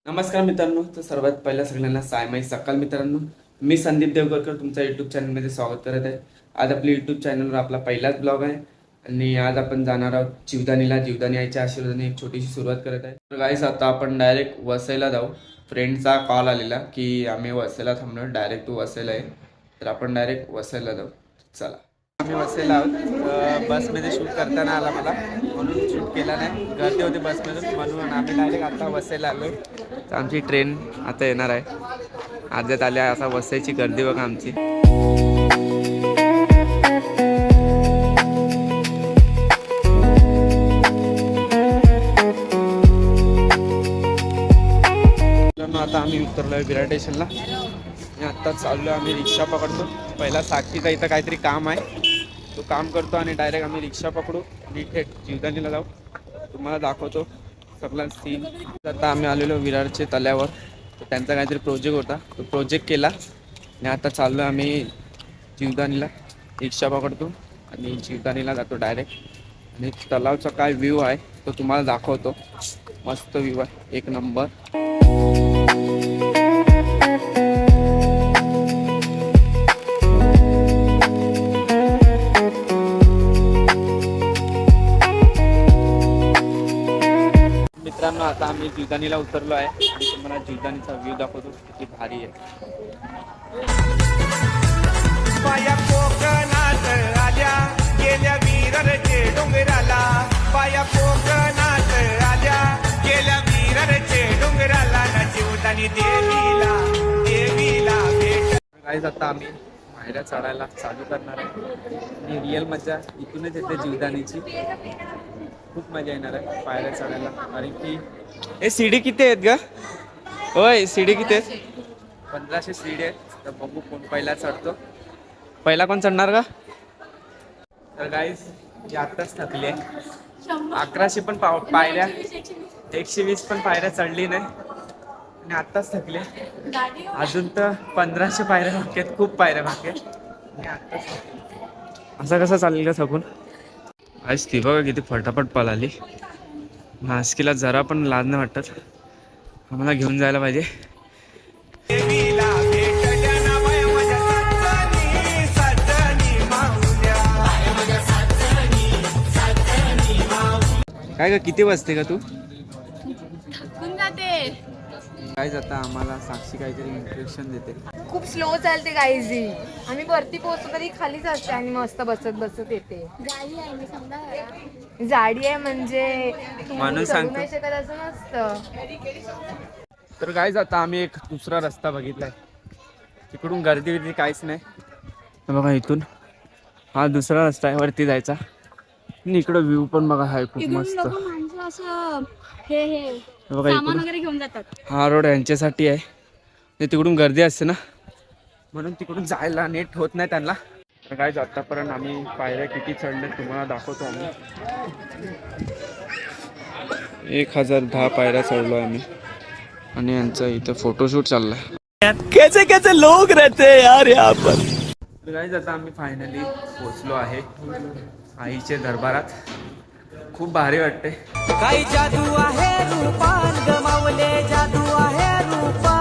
नमस्कार मित्रांनो, तर सर्वात पहिला सगळ्यांना सायमाई सकाळ मित्रांनो. मी संदीप देवगरकर तुमचा यूट्यूब चॅनलमध्ये स्वागत करत आहे. आज आपल्या यूट्यूब चॅनलवर आपला पहिलाच ब्लॉग आहे आणि आज आपण जाणार आहोत जीवदानीला. जीवदानी आईच्या आशीर्वादाने एक छोटीशी सुरुवात करत आहे. तर गाईस, आता आपण डायरेक्ट वसईला जाऊ. फ्रेंडचा कॉल आलेला की आम्ही वसईला थांबणार, डायरेक्ट तू वसईला आहे, तर आपण डायरेक्ट वसईला जाऊ. चला, आम्ही वसईला आहोत. बसमध्ये शूट करताना आला मला, म्हणून शूट केला नाही. गर्दी होती बसमधून, म्हणून आम्ही डायरेक्ट आता वसईला आलो. तर आमची ट्रेन आता येणार आहे, अर्ध्यात आल्या. असा वसईची गर्दी बघा आमची. आता आम्ही उतरलो आहे विरार स्टेशनला आणि आत्ता चाललो आहे. आम्ही रिक्षा पकडतो. पहिला साक्षीचा इथं काहीतरी काम आहे, तो काम करतो आणि डायरेक्ट आम्ही रिक्षा पकडू आणि थेट जीवदानीला जाऊ. तुम्हाला दाखवतो सगळा सीन. आता आम्ही आलेलो विरारचे तल्यावर, तर त्यांचा काहीतरी प्रोजेक्ट होता, तो प्रोजेक्ट केला आणि आता चाललो आम्ही जीवदानीला. रिक्षा पकडतो आणि जीवदानीला जातो डायरेक्ट. आणि तलावचा काय व्ह्यू आहे तो तुम्हाला दाखवतो. मस्त व्ह्यू आहे, एक नंबर. मित्रांनो, आता आम्ही जीवदानीला उतरलो आहे आणि तुम्हाला जीवदानीचा व्ह्यू दाखवतो, किती भारी आहे. पाया कोकणात आल्या गेल्या वीररचे डोंगराला, पाया कोकणात आल्या गेल्या वीररचे डोंगराला, ना जीवदानी देवीला देवीला भेट. गाईज, आता आम्ही पायऱ्या चढायला चालू करणार आहे आणि रिअल मजा इथूनच येते जीवदानीची. खूप मजा येणार आहे पायऱ्या चढायला. कारण की हे सीडी किती आहेत ग? होय, सीडी किती आहेत? 1500 सीडी आहेत. तर बघू कोण पहिला चढतो. पहिला कोण चढणार का? तर गाईज, ही आत्ताच थकली आहे. 1100 पण पायऱ्या, 120 पण पायऱ्या चढली नाही आणि आत्ताच थकले. अजून तर 1500 पायऱ्या बाकी आहेत, खूप पायऱ्या बाकी आहेत आणि आत्ताच थकले. असं कसं चालेल का थकून? आज ती बघा किती फटाफट पळाली. नासकीला जरा पण लाज नाही वाटत. आम्हाला घेऊन जायला पाहिजे. देवीला भेटल्या ना बाया माझ्या साजनी साजनी माऊल्या. काय का किती वाजते का तू? थकून जाते. काय जाता आम्हाला साक्षी काहीतरी इन्स्ट्रक्शन देते. खूप स्लो चालते गाईजी. आम्ही वरती पोहोचतो तरी खालीच असते आणि मस्त बसत बसत येते. जाडी आहे म्हणजे तू म्हणून चढू सांगतो. नाही शकत असं नसतं. तर काय जाता आम्ही एक दुसरा रस्ता बघितलाय. तिकडून गर्दी बिर्दी काहीच नाही. हे बघा, इथून हा दुसरा रस्ता आहे वरती जायचा. आणि इकडं व्ह्यू पण बघा आहे खूप मस्त. हे बघा, इकडून वगैरे घेऊन जातात. हा रोड यांच्यासाठी आहे. ते तिकडून गर्दी असते ना, म्हणून तिकडून जायला नेट होत नाही त्यांना. तर काय आतापर्यंत आम्ही पायऱ्या किती चढले तुम्हाला दाखवतो. आम्ही 1010 पायऱ्या चढलो आम्ही आणि यांचा इथं फोटोशूट चाललाय. कैसे कैसे लोग रहते हैं यार यहाँ पर. तर काय आता आम्ही फायनली पोचलो आहे आईच्या दरबारात. खूप भारी वाटते. काही जादू आहे रूपान गमावले जादू आहे रूपा.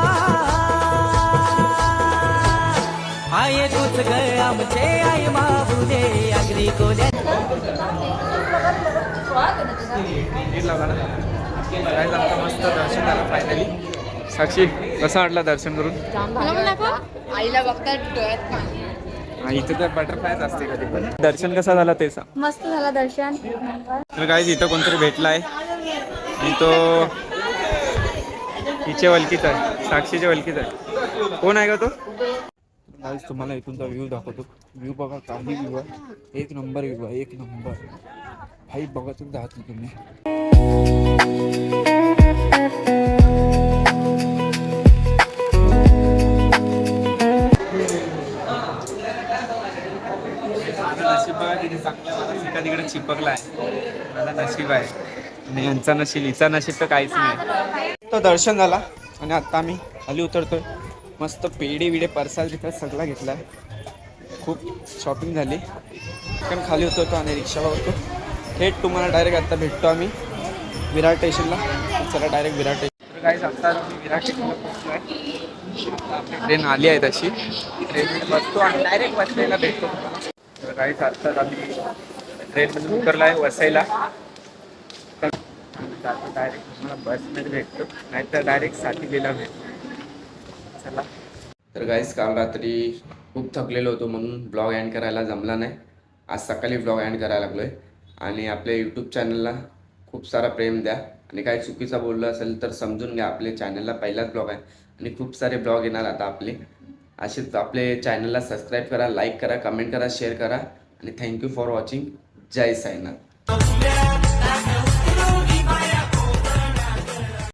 आये तूच ग आमचे आई माहुले अग्री कोल्या. काय झालं, मस्त दर्शन झालं फायनली. साक्षी, कसं वाटलं दर्शन करून? आईला बघतात डोळ्यात पाणी. इथे तर बटरफ्लायच असते कधी पण. दर्शन कसं झालं ते सांग. मस्त झालं दर्शन. तर काय इथं कोणतरी भेटलाय आणि तो हिच्या वलकीचा आहे, साक्षीच्या वलकीचा आहे. कोण आहे का तो? गाईज, तुम्हाला इथूनचा व्ह्यू दाखवतो. व्ह्यू बघा, काही व्ह्यू आहे. एक नंबर व्ह्यू आहे, एक नंबर. भाई बघतच जात तुम्ही. नशीब बघा किती चांगलं. मला सीटा तिकडे चिपकला आहे. मला नशीब आहे आणि यांचा नशीब, हिचा नशीब तर काहीच नाही. तो दर्शन झाला आणि आता आम्ही खाली उतरतोय. मस्त पेढे विडे परसाल तिथं सगळा घेतला. खूप शॉपिंग झाली. पण खाली उतरतो आणि रिक्षा बघतो. थेट तुम्हाला डायरेक्ट आता भेटतो आम्ही विरार स्टेशनला. चला डायरेक्ट विरार स्टेशन. काही आता मी विराटेकडे पोहोचलोय. आता आपली ट्रेन आली आहे तशी ट्रेनमध्ये बसतो आणि डायरेक्ट वसईला भेटतो तुम्हाला. तर काही आत्ताच आम्ही ट्रेनमधून उतरला आहे वसईला. तर आता डायरेक्ट तुम्हाला बसमध्ये भेटतो नाहीतर डायरेक्ट सातिगेला भेटतो. चला. तर गाईस काल रात्री खूप थकलेलो होतो म्हणून ब्लॉग एंड करायला जमला नाही. आज सकाळी ब्लॉग एंड करायला लागलो आहे. आणि आपल्या यूट्यूब चॅनलला खूप सारा प्रेम द्या आणि काही चुकीचं बोललं असेल तर समजून घ्या. आपल्या चॅनलला पहिलाच ब्लॉग आहे आणि खूप सारे ब्लॉग येणार आता आपले. असेच आपले चॅनलला सबस्क्राईब करा, लाईक करा, कमेंट करा, शेअर करा आणि थँक्यू फॉर वॉचिंग. जय साईनाथ.